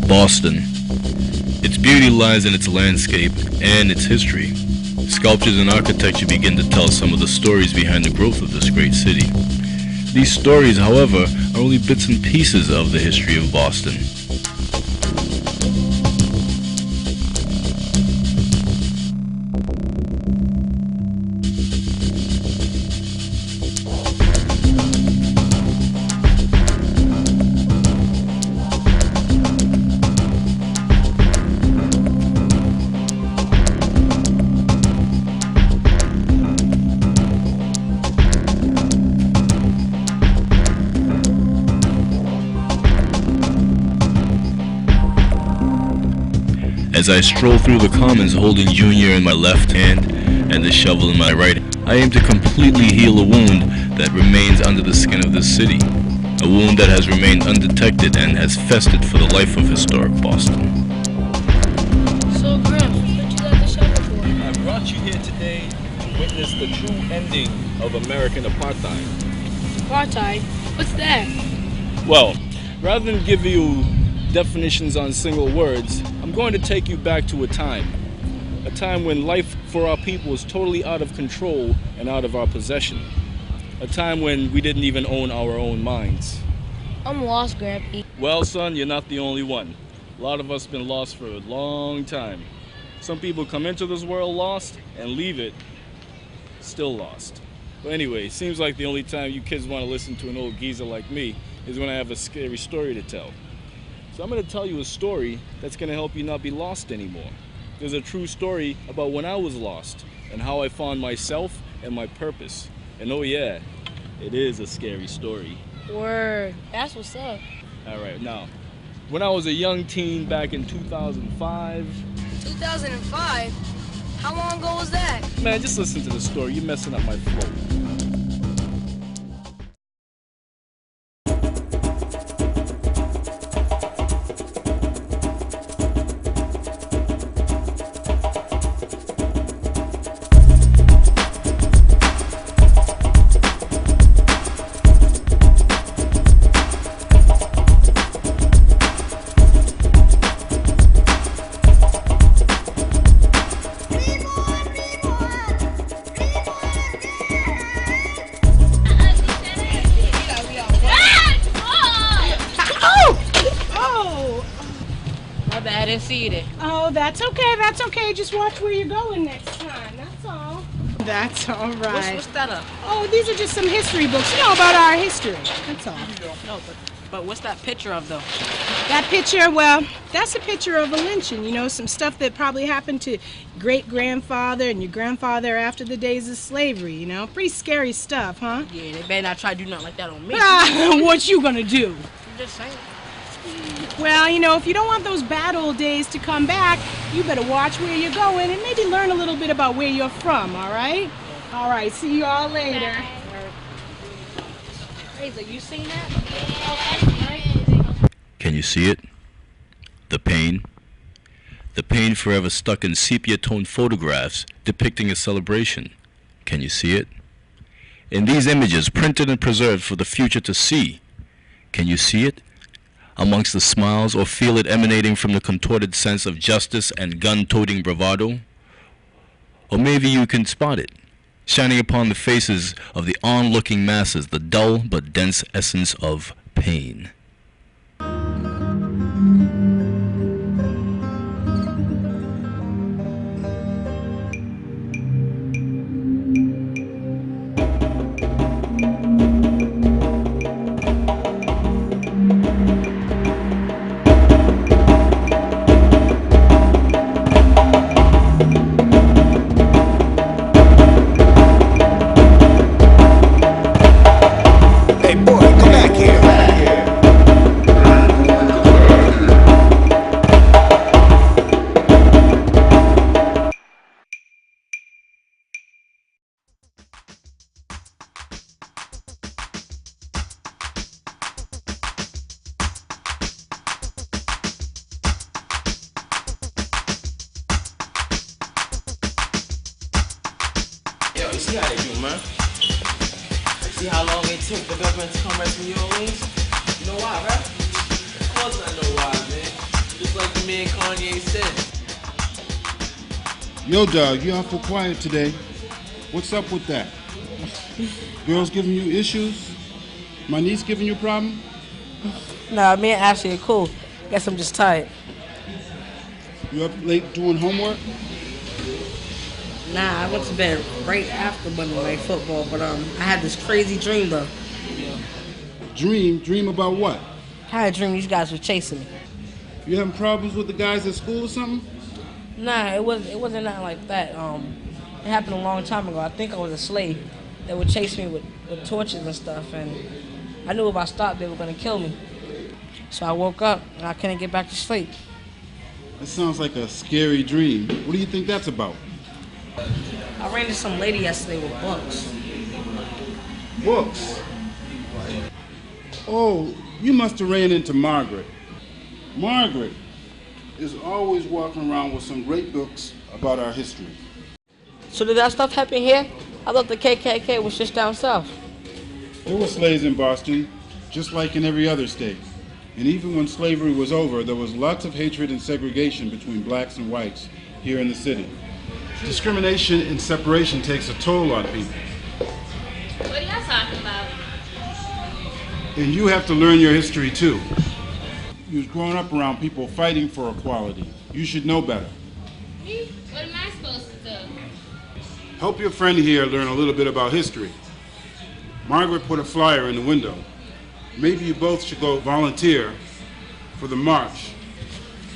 Boston. Its beauty lies in its landscape and its history. Sculptures and architecture begin to tell some of the stories behind the growth of this great city. These stories, however, are only bits and pieces of the history of Boston. As I stroll through the commons holding Junior in my left hand and the shovel in my right, I aim to completely heal a wound that remains under the skin of this city. A wound that has remained undetected and has festered for the life of historic Boston. So, Grim, what you got the shovel for? I brought you here today to witness the true ending of American apartheid. Apartheid? What's that? Well, rather than give you definitions on single words, I'm going to take you back to a time when life for our people was totally out of control and out of our possession. A time when we didn't even own our own minds. I'm lost, Grampy. Well, son, you're not the only one. A lot of us have been lost for a long time. Some people come into this world lost and leave it still lost. But anyway, seems like the only time you kids want to listen to an old geezer like me is when I have a scary story to tell. So I'm going to tell you a story that's going to help you not be lost anymore. There's a true story about when I was lost and how I found myself and my purpose. And oh yeah, it is a scary story. Word. That's what's up. All right, now, when I was a young teen back in 2005... 2005? How long ago was that? Man, just listen to the story. You're messing up my flow. I didn't see it. Oh, that's okay. That's okay. Just watch where you're going next time. That's all. That's all right. What's that up? Oh, these are just some history books, about our history. That's all. No, but what's that picture of though? That picture, well, that's a picture of a lynching, some stuff that probably happened to great-grandfather and your grandfather after the days of slavery, Pretty scary stuff, huh? Yeah, they better not try to do nothing like that on me. What you gonna do? I'm just saying. Well, if you don't want those bad old days to come back, you better watch where you're going and maybe learn a little bit about where you're from, all right? All right, see you all later. Crazy, you seen that? Can you see it? The pain? The pain forever stuck in sepia-toned photographs depicting a celebration. Can you see it? In these images, printed and preserved for the future to see. Can you see it? Amongst the smiles, or feel it emanating from the contorted sense of justice and gun-toting bravado? Or maybe you can spot it, shining upon the faces of the onlooking masses, the dull but dense essence of pain. Yo, you see how they do, man? See how long it took the government to come rescue New Orleans? You know why, right? Of course I know why, man. Just like the man Kanye said. Yo, dog, you awful quiet today. What's up with that? Girls giving you issues? My niece giving you a problem? Nah, me and Ashley are cool. Guess I'm just tired. You up late doing homework? Nah, I went to bed right after Monday Night Football, but I had this crazy dream though. Dream? Dream about what? I had a dream these guys were chasing me. You having problems with the guys at school or something? Nah, it wasn't nothing like that. It happened a long time ago. I think I was a slave. They would chase me with torches and stuff, and I knew if I stopped, they were gonna kill me. So I woke up and I couldn't get back to sleep. That sounds like a scary dream. What do you think that's about? I ran into some lady yesterday with books. Books? Oh, you must have ran into Margaret. Margaret is always walking around with some great books about our history. So did that stuff happen here? I thought the KKK was just down south. There were slaves in Boston, just like in every other state. And even when slavery was over, there was lots of hatred and segregation between blacks and whites here in the city. Discrimination and separation takes a toll on people. What are y'all talking about? And you have to learn your history too. You was growing up around people fighting for equality. You should know better. Me? What am I supposed to do? Help your friend here learn a little bit about history. Margaret put a flyer in the window. Maybe you both should go volunteer for the march.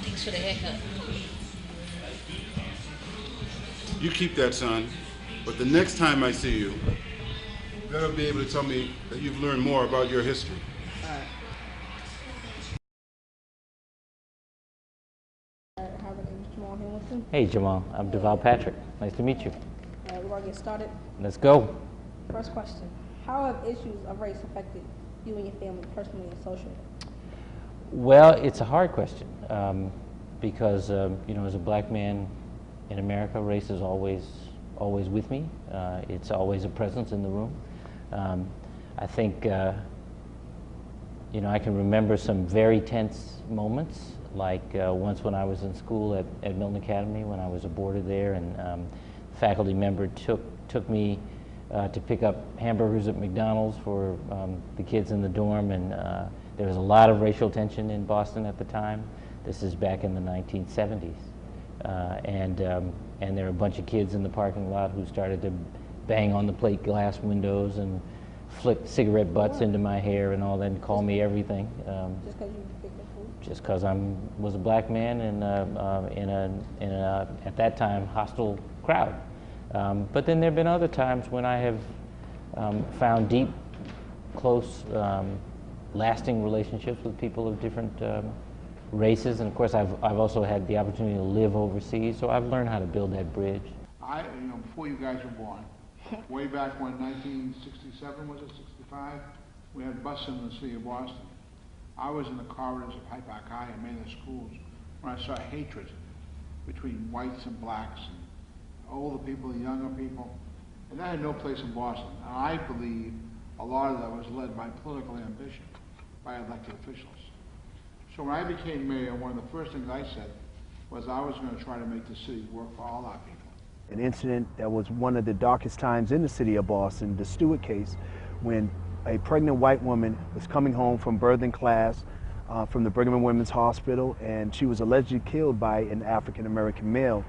Thanks for the haircut. You keep that, son. But the next time I see you, you better be able to tell me that you've learned more about your history. Hey Jamal, I'm Deval Patrick. Nice to meet you. We're going to get started. Let's go. First question. How have issues of race affected you and your family personally and socially? Well, it's a hard question because, as a black man in America, race is always with me. It's always a presence in the room. I think, I can remember some very tense moments, like once when I was in school at Milton Academy, when I was a boarder there, and a faculty member took me to pick up hamburgers at McDonald's for the kids in the dorm, and there was a lot of racial tension in Boston at the time. This is back in the 1970s. And there were a bunch of kids in the parking lot who started to bang on the plate glass windows and flick cigarette butts into my hair and all that, and call me everything. Just because you picked the food? Just because I was a black man in a at that time hostile crowd. But then there have been other times when I have found deep, close, lasting relationships with people of different races, and of course I've also had the opportunity to live overseas, so I've learned how to build that bridge. Before you guys were born, way back when 1967, was it 65, we had buses in the city of Boston. I was in the corridors of Hyde Park High and many of the schools when I saw hatred between whites and blacks and older people and younger people, and that had no place in Boston. And I believe a lot of that was led by political ambition by elected officials. So when I became mayor, one of the first things I said was I was going to try to make the city work for all our people. An incident that was one of the darkest times in the city of Boston, the Stewart case, when a pregnant white woman was coming home from birthing class from the Brigham and Women's Hospital, and she was allegedly killed by an African-American male.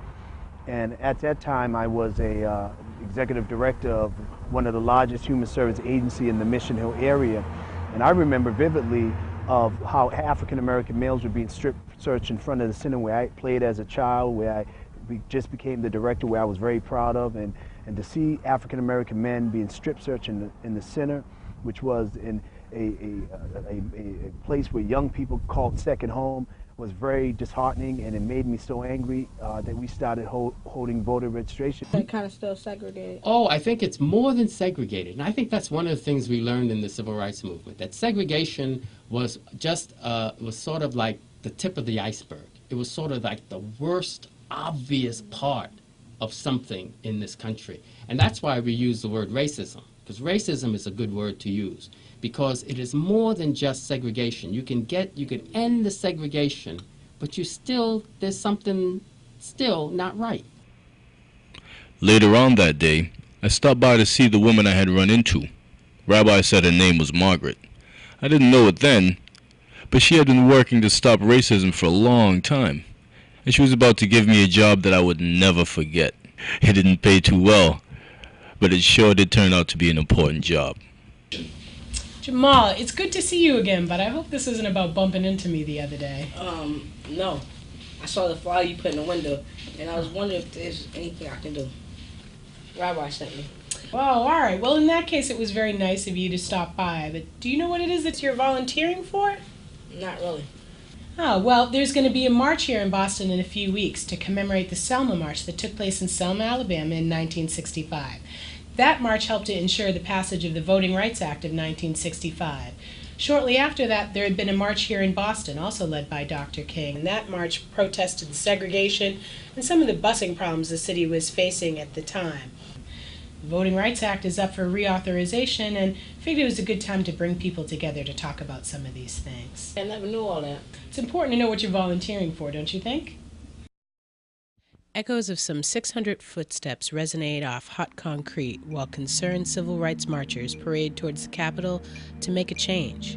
And at that time, I was a executive director of one of the largest human service agencies in the Mission Hill area. And I remember vividly of how African-American males were being strip searched in front of the center where I played as a child, where I just became the director, where I was very proud of. And to see African-American men being strip searched in the center, which was in a place where young people called second home, was very disheartening, and it made me so angry that we started holding voter registration. That kind of still segregated? Oh, I think it's more than segregated. And I think that's one of the things we learned in the civil rights movement, that segregation was just, was sort of like the tip of the iceberg. It was sort of like the worst obvious part of something in this country. And that's why we use the word racism, because racism is a good word to use, because it is more than just segregation. You can end the segregation, but there's something still not right. Later on that day, I stopped by to see the woman I had run into. Rabbi said her name was Margaret. I didn't know it then, but she had been working to stop racism for a long time, and she was about to give me a job that I would never forget. It didn't pay too well, but it sure did turn out to be an important job. Jamal, it's good to see you again, but I hope this isn't about bumping into me the other day. No. I saw the flyer you put in the window, and I was wondering if there's anything I can do. Rabbi sent me. Oh, all right. Well, in that case, it was very nice of you to stop by. But do you know what it is that you're volunteering for? Not really. Oh, well, there's going to be a march here in Boston in a few weeks to commemorate the Selma March that took place in Selma, Alabama in 1965. That march helped to ensure the passage of the Voting Rights Act of 1965. Shortly after that, there had been a march here in Boston, also led by Dr. King. And that march protested segregation and some of the busing problems the city was facing at the time. The Voting Rights Act is up for reauthorization, and figured it was a good time to bring people together to talk about some of these things. I never knew all that. It's important to know what you're volunteering for, don't you think? Echoes of some 600 footsteps resonate off hot concrete while concerned civil rights marchers parade towards the Capitol to make a change.